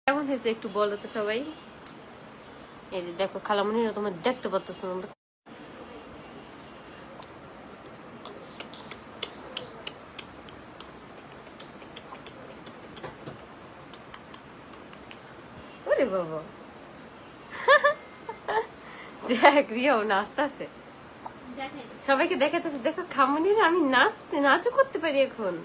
কেমন হয়েছে একটু বলো তো সবাই। এই যে দেখো খালামণিরা তোমরা দেখতে পাচ্ছ না। ওরে বাবা দেখ রিয়াও নাচতেছে, সবাইকে দেখাতেছে দেখো খালামণিরা আমি নাচও করতে পারি এখন।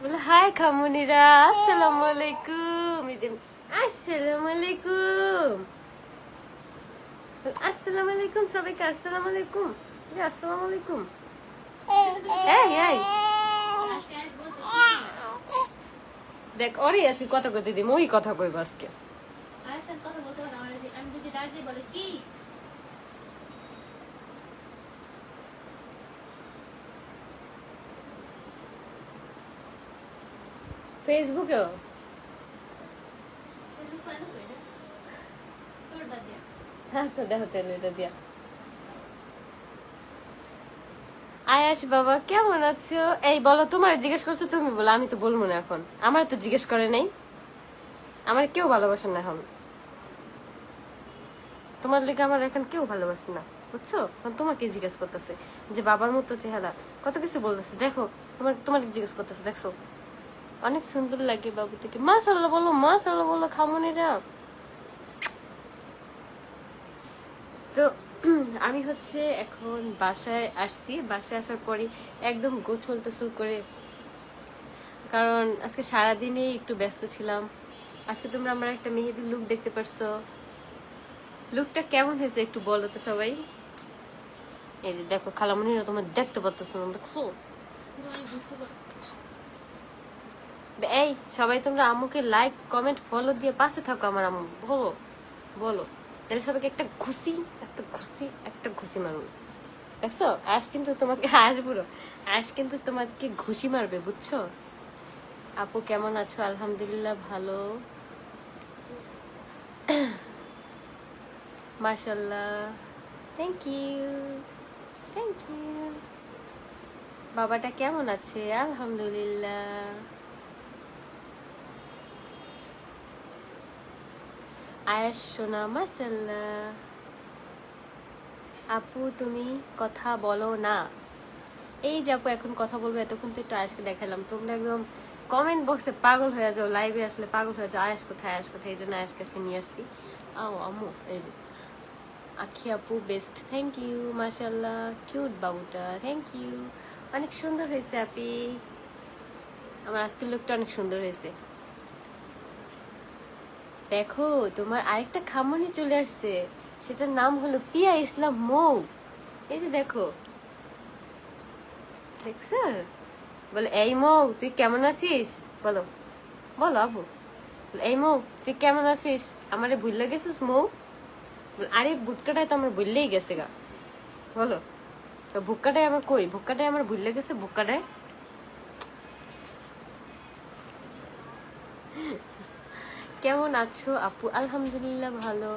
বলে হাই খামুনিরা, আসসালামু আলাইকুম। আসসালামু আলাইকুম, আসসালামু আলাইকুম সবাইকে, আসসালামু আলাইকুম, আসসালামু আলাইকুম। দেখ ওরে আজকে কথা কইতে দিম, ওই কথা কইব আজকে। ফেসবুকেও আচ্ছা দেখো তাহলে এটা দিয়া। আয়াস বাবা কেমন আছো? এই বলো, তোমার জিজ্ঞেস করছো তুমি বলো, আমি তো বলবো না এখন। আমার তো জিজ্ঞেস করে নাই, আমার কেউ ভালোবাসে না এখন। তোমার লেগে আমার এখন কেউ ভালোবাসে না, বুঝছো? তোমাকে জিজ্ঞেস করতেছে যে বাবার মতো চেহারা, কত কিছু বলতেছে। দেখো তোমার জিজ্ঞেস করতেছে, দেখছো অনেক সুন্দর লাগে বাবু থেকে। মাশাআল্লাহ বলো, মাশাআল্লাহ বলো খামুনিরা। তো আমি হচ্ছে এখন বাসায় আসছি, বাসায় আসার পরে একদম গোছল টোছল করে, কারণ আজকে সারাদিনে একটু ব্যস্ত ছিলাম। আজকে তোমরা আমার একটা মেহেদির লুক দেখতে পারছো, লুকটা কেমন হয়েছে একটু বলো তো সবাই। এই যে দেখো খালামণিরা তোমরা দেখতে পাচ্ছ না, দেখছো? এই সবাই তোমরা আম্মুকে লাইক কমেন্ট ফলো দিয়ে পাশে থাকো আমার আম্মু, বলো বলো, তাহলে সবাইকে একটা খুশি একটা খুশি মারুন। দেখছো আজ কিন্তু তোমাকে আজ কিন্তু তোমাকে ঘুষি মারবে, বুঝছো? আপু কেমন আছো? আলহামদুলিল্লাহ ভালো, মাশাআল্লাহ, থ্যাংক ইউ। বাবাটা কেমন আছে? আলহামদুলিল্লাহ। আয়াস সোনা মাশাআল্লাহ। আপু তুমি কথা বলো না। এই যে আপু এখন কথা বলবো, এতক্ষণ তো একটু আয়াসকে দেখালাম, তোমরা একদম কমেন্ট বক্সে পাগল হয়ে যাও, লাইভে আসলে পাগল হয়ে যাও, আয়াস কোথায় আয়াস কোথায়, এই জন্য আয়াসকে নিয়ে আসছি। আম্মু এই যে আখি আপু বেস্ট, থ্যাংক ইউ, মাশাআল্লাহ কিউট বাবুটা, থ্যাংক ইউ, অনেক সুন্দর হয়েছে আপি, আমার আজকের লুকটা অনেক সুন্দর হয়েছে। দেখো তোমার আরেকটা খামনি চলে আসছে, সেটার নাম হলো পিয়া ইসলাম মৌ। এই যে দেখো, দেখছো? বলে এই মৌ তুই কেমন আছিস, বলো বলো আপু, এই মৌ তুই কেমন আছিস, আমারে ভুলে গেছিস মৌ? আরে বুটকাটাই তো আমার ভুললেই গেছে গা, বলো তো ভুক্কাটাই আমার কই, ভুক্কাটাই আমার ভুললে গেছে, ভুক্কাটাই। কেমন আছো আপু? আলহামদুলিল্লাহ ভালো।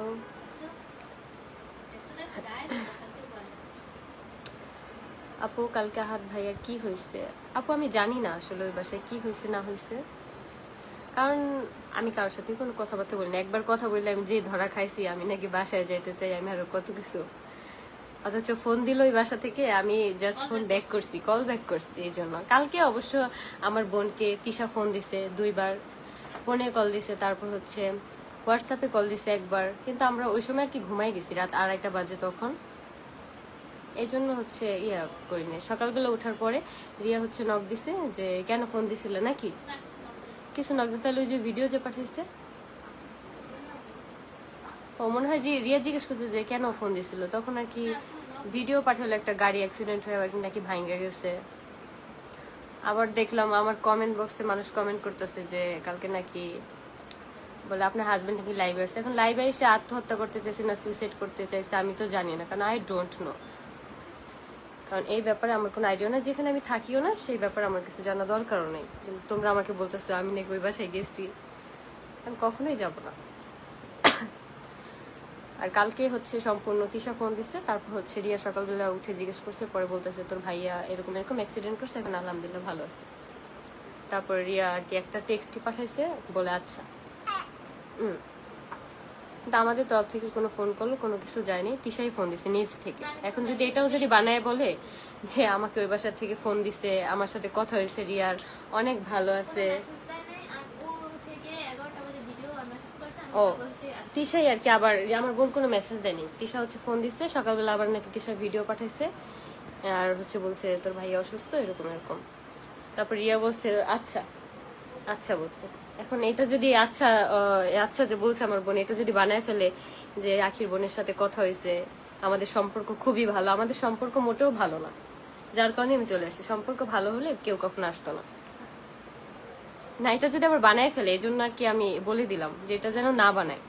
আপু কালকে হাত ভাইয়া কি হয়েছে? আপু আমি জানি না আসলে ওই বাসায় কি হয়েছে না হয়েছে, কারণ আমি কারোর সাথে কোনো কথাবার্তা বলি না। একবার কথা বললে আমি যে ধরা খাইছি, আমি নাকি বাসায় যেতে চাই, আমি আরো কত কিছু, অথচ ফোন দিল ওই বাসা থেকে, আমি জাস্ট ফোন ব্যাক করছি, কল ব্যাক করছি। এই জন্য কালকে অবশ্য আমার বোনকে তিশা ফোন দিছে 2 বার, ফোনে কল দিছে, তারপর হচ্ছে হোয়াটসঅ্যাপে কল দিছে একবার, কিন্তু আমরা ওই সময় আর কি ঘুমাই গেছি, রাত 2:30 বাজে তখন, এই জন্য হচ্ছে ইয়া করিনি। সকালবেলা ওঠার পরে রিয়া হচ্ছে নক দিছে যে কেন ফোন দিছিলে নাকি কিছু নক দিতে, তাহলে ওই যে ভিডিও যে পাঠিয়েছে, ও মনে হয় যে রিয়া জিজ্ঞেস করছে যে কেন ফোন দিছিল, তখন আর কি ভিডিও পাঠালো একটা গাড়ি অ্যাক্সিডেন্ট হয়ে আবার নাকি ভাঙ্গা গেছে। আবার দেখলাম আমার কমেন্ট বক্সে মানুষ কমেন্ট করতেছে যে কালকে নাকি বলে আপনার হাজবেন্ড নাকি লাইভে আসছে, এখন লাইভে এসে আত্মহত্যা করতে চাইছে না সুইসাইড করতে চাইছে আমি তো জানি না, কারণ আই ডোন্ট নো। কারণ এই ব্যাপারে আমার কোনো আইডিয়া না, যেখানে আমি থাকিও না সেই ব্যাপারে আমার কিছু জানা দরকারও নেই। তোমরা আমাকে বলতেছো আমি নাকি ওই বাসায় গেছি, আমি কখনোই যাব না। আর কালকে হচ্ছে সম্পূর্ণ তিশা ফোন দিচ্ছে, তারপর হচ্ছে রিয়া সকালবেলা উঠে জিজ্ঞেস করছে, পরে বলতেছে তোর ভাইয়া এরকম এরকম অ্যাক্সিডেন্ট করছে, এখন আলহামদুলিল্লাহ ভালো আছে। তারপর রিয়া আর কি একটা টেক্সটই পাঠাইছে, বলে আচ্ছা। কিন্তু আমাদের তরফ থেকে কোনো ফোন করলো, কোনো কিছু যায়নি, তিশাই ফোন দিছে নিজ থেকে। এখন যদি এটাও যদি বানায় বলে যে আমাকে ওই বাসার থেকে ফোন দিছে, আমার সাথে কথা হয়েছে, রিয়ার অনেক ভালো আছে, ও তিশাই আর কি। আবার আমার বোন কোনো মেসেজ দেয়নি, তিশা হচ্ছে ফোন দিচ্ছে সকালবেলা, আবার নাকি তিশা ভিডিও পাঠাইছে, আর হচ্ছে বলছে তোর ভাই অসুস্থ এরকম এরকম। তারপর রিয়া বলছে আচ্ছা আচ্ছা বলছে। এখন এটা যদি আচ্ছা আচ্ছা যে বলছে আমার বোন, এটা যদি বানায় ফেলে যে আখির বোনের সাথে কথা হয়েছে, আমাদের সম্পর্ক খুবই ভালো, আমাদের সম্পর্ক মোটেও ভালো না, যার কারণে আমি চলে আসছি। সম্পর্ক ভালো হলে কেউ কখনো আসতো না। না এটা যদি আবার বানায় ফেলে, এই জন্য আর কি আমি বলে দিলাম যে এটা যেন না বানায়,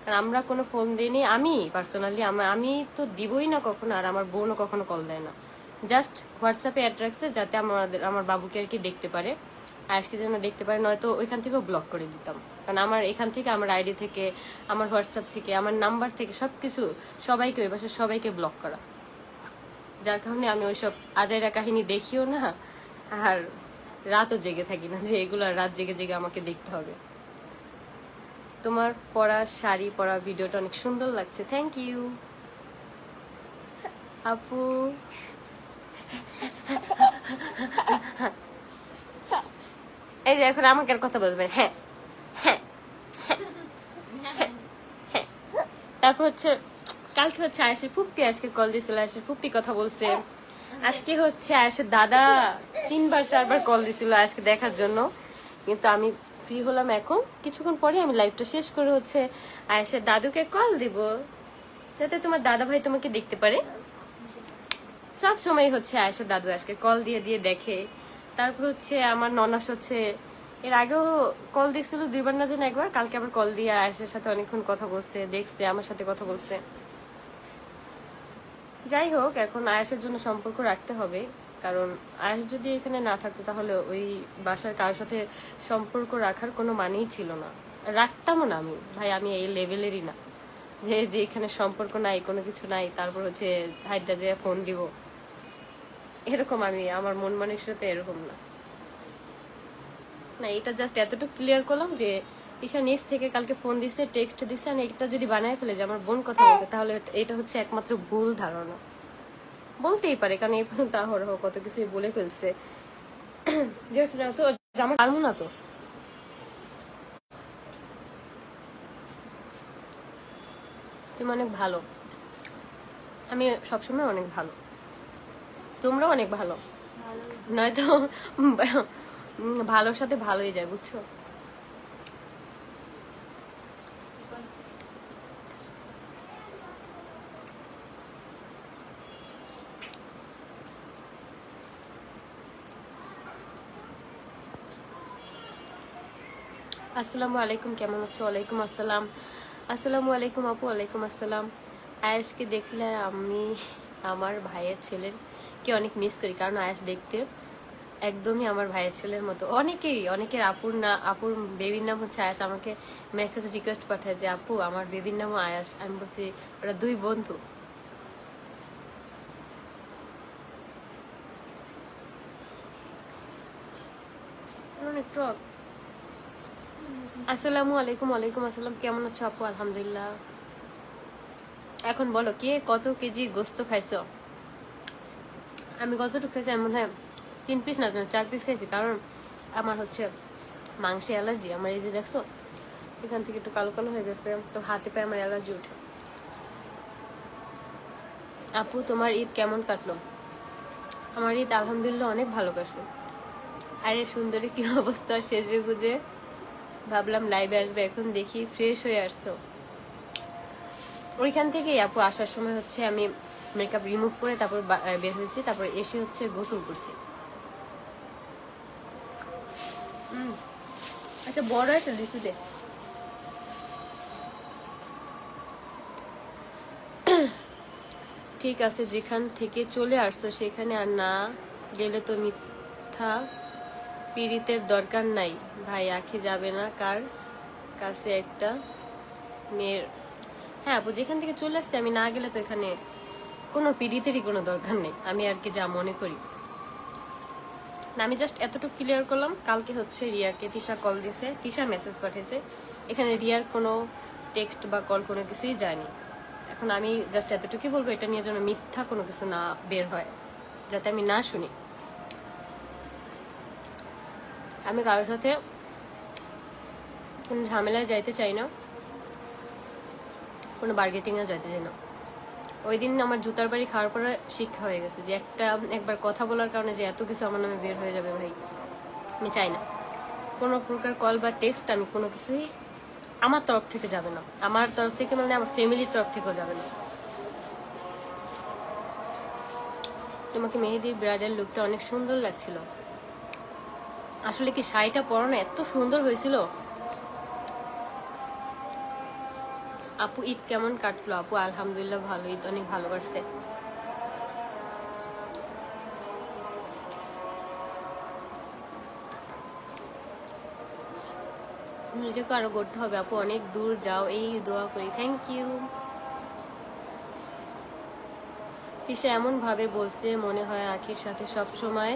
কারণ আমরা কোনো ফোন দিইনি। আমি পার্সোনালি আমি তো দিবই না কখনো, আর আমার বোনও কখনো কল দেয় না। জাস্ট হোয়াটসঅ্যাপে অ্যাড রাখছে যাতে আমার বাবুকে আর কি দেখতে পারে, আয়েশকে যেন দেখতে পারে, নয়তো ওইখান থেকেও ব্লক করে দিতাম। কারণ আমার এখান থেকে, আমার আইডি থেকে, আমার হোয়াটসঅ্যাপ থেকে, আমার নাম্বার থেকে সবকিছু সবাইকে, ওই বাসার সবাইকে ব্লক করা, যার কারণে আমি ওইসব আজাইরা কাহিনী দেখিও না, আর রাতও জেগে থাকি না যে এগুলো রাত জেগে জেগে আমাকে দেখতে হবে। তোমার পরা শাড়ি পরা ভিডিওটা অনেক সুন্দর লাগছে, থ্যাংক ইউ আপু। এই যে এখন আমাকে আর কথা বলবেন, হ্যাঁ হ্যাঁ হ্যাঁ। তারপর হচ্ছে কালকে হচ্ছে আয়েশের ফুপ্পি আজকে কল দিয়েছিল, আয়েশের ফুপ্পি কথা বলছে। আজকে হচ্ছে আয়েশের দাদা 3-4বার কল দিছিল আজকে দেখার জন্য, কিন্তু আমি ফ্রি হলাম এখন কিছুক্ষণ পরে, আমি লাইভটা শেষ করে হচ্ছে আয়েশের দাদুকে কল দিব, যাতে তোমার দাদা ভাই তোমাকে দেখতে পারে। সব সময় হচ্ছে আয়েশের দাদু আজকে কল দিয়ে দিয়ে দেখে। তারপর হচ্ছে আমার ননাস হচ্ছে এর আগেও কল দিচ্ছিল 2বার না যেন 1বার, কালকে আবার কল দিয়ে আয়েশের সাথে অনেকক্ষণ কথা বলছে, দেখছে, আমার সাথে কথা বলছে। যাই হোক, এখন আয়েশের জন্য সম্পর্ক রাখতে হবে, কারণ আয়েশ যদি এখানে না থাকতো তাহলে ওই বাসার কারোর সাথে সম্পর্ক রাখার কোনো মানেই ছিল না, রাখতামও না আমি। ভাই আমি এই লেভেলেরই না যে এখানে সম্পর্ক নাই, কোনো কিছু নাই, তারপর হচ্ছে হাইদা যে ফোন দিব, এরকম আমি, আমার মন মানসিকতা এরকম না। না এটা জাস্ট এতটুকু ক্লিয়ার করলাম যে তিশা নিজ থেকে কালকে ফোন দিছে, টেক্সট দিছে, আর এটা যদি বানায় ফেলে যে আমার বোন কথা বলছে, তাহলে এটা হচ্ছে একমাত্র ভুল ধারণা। বলতেই পারে, কারণ এই পর্যন্ত আহরহ কত কিছুই বলে ফেলছে, যেটা তো আমার পারবো না। তো তুমি অনেক ভালো, আমি সবসময় অনেক ভালো, তোমরাও অনেক ভালো, নয়তো ভালোর সাথে ভালোই যায়, বুঝছো। আসসালামু আলাইকুম, কেমন আছো? ওয়ালাইকুম আসসালাম। আসসালামু আলাইকুম আপু। ওয়ালাইকুম আসসালাম। আয়েশকে দেখলে আমি আমার ভাইয়ের ছেলের কে অনেক মিস করি, কারণ আয়েশ দেখতে একদমই আমার ভাইয়ের ছেলের মতো। অনেকের আপুর বেবির নাম হচ্ছে আয়েশ, আমাকে মেসেজ রিকোয়েস্ট পাঠায় যে আপু আমার বেবির নামও আয়েশ। আমি বলছি ওরা 2 বন্ধু। একটু আসসালামু আলাইকুম। ওয়ালাইকুম আসসালাম, কেমন আছো আপু? আলহামদুলিল্লাহ। এখন বলো কে কত কেজি গোস্ত খাইছো? আমি কতটুকু খাইছি, আমি মনে হয় 3 পিস না 4 পিস খাইছি, কারণ আমার হচ্ছে মাংসে অ্যালার্জি। আমার এই যে দেখছো এখান থেকে একটু কালো কালো হয়ে গেছে, তো হাতে পায়ে আমার অ্যালার্জি উঠে। আপু তোমার ঈদ কেমন কাটলো? আমার ঈদ আলহামদুলিল্লাহ অনেক ভালো কাটছে। আরে সুন্দরী কি অবস্থা, সেজে গুজে ভাবলাম লাইভে আসবে, এখন দেখি ফ্রেশ হয়ে আসছো। ওইখান থেকেই আপু আসার সময় হচ্ছে আমি মেকআপ রিমুভ করে তারপর বের হয়েছি, তারপর এসে হচ্ছে গোসল করছি। একটা বড় একটা লিচু দে। ঠিক আছে, যেখান থেকে চলে আসছো সেখানে আর না গেলে তো মিথ্যা পীড়িতের দরকার নাই ভাই। আখি যাবে না কার কাছে একটা মেয়ের। হ্যাঁ আপু, যেখান থেকে চলে আসছে আমি না গেলে তো এখানে কোনো পীড়িতেরই কোনো দরকার নেই, আমি আর কি যা মনে করি। না, আমি জাস্ট এতটুকু ক্লিয়ার করলাম। কালকে হচ্ছে রিয়াকে তিশা কল দিছে, তিশা মেসেজ পাঠিয়েছে, এখানে রিয়ার কোনো টেক্সট বা কল কোনো কিছুই যায়নি। এখন আমি জাস্ট এতটুকুই বলবো, এটা নিয়ে যেন মিথ্যা কোনো কিছু না বের হয়, যাতে আমি না শুনি। আমি কারোর সাথে কোনো ঝামেলায় যাইতে চাই না, কোনো বার্গেটিংয়ে যাইতে চাই না। ওই দিন আমার জুতার বাড়ি খাওয়ার পরে শিক্ষা হয়ে গেছে যে একবার কথা বলার কারণে যে এত কিছু আমার নামে বের হয়ে যাবে ভাই, আমি চাই না। কোনো প্রকার কল বা টেক্সট আমি কোনো কিছুই আমার তরফ থেকে যাবে না, আমার তরফ থেকে মানে আমার ফ্যামিলির তরফ থেকেও যাবে না। তোমাকে মেহেদির ব্রাইডাল লুকটা অনেক সুন্দর লাগছিল। আসলে কি শাড়িটা পরানো এত সুন্দর হয়েছিল। আপু ঈদ কেমন কাটলো? আপু আলহামদুলিল্লাহ ভালো, ঈদ অনেক ভালো কাটছে। নিজেকে আরো করতে হবে আপু, অনেক দূর যাও, এই দোয়া করি। Thank you. তিশা এমন ভাবে বলছে মনে হয় আখির সাথে সব সময়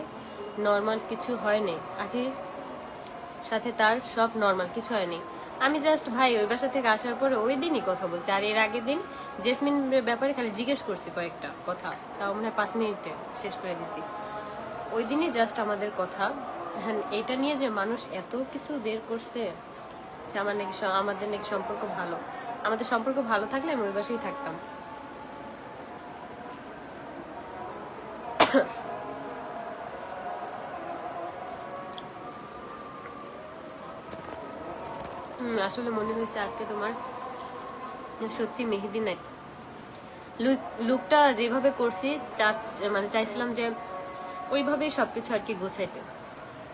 নর্মাল কিছু হয়নি, আখির সাথে তার সব নর্মাল কিছু হয়নি। আমি জাস্ট ভাই ওই বাসা থেকে আসার পরে ওই দিনই কথা বলছি, আর এর আগের দিন জেসমিনের ব্যাপারে খালি জিজ্ঞেস করছি কয়েকটা কথা, তাও মনে হয় 5 মিনিটে শেষ করে দিছি। ওই দিনই জাস্ট আমাদের কথা। হ্যাঁ, এটা নিয়ে যে মানুষ এত কিছু বের করছে যে আমাদের নাকি সম্পর্ক ভালো। আমাদের সম্পর্ক ভালো থাকলে আমি ওই বাসায় থাকতাম। আসলে মনে হয়েছে আজকে তোমার সত্যি মেহেদি নাই। লুকটা যেভাবে করছি মানে চাইছিলাম যে ওইভাবেই সবকিছু আর কি গোছাইতে।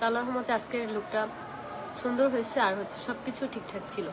আল্লাহর রহমতে আজকের লুকটা সুন্দর হয়েছে, আর হচ্ছে সবকিছু ঠিকঠাক ছিল।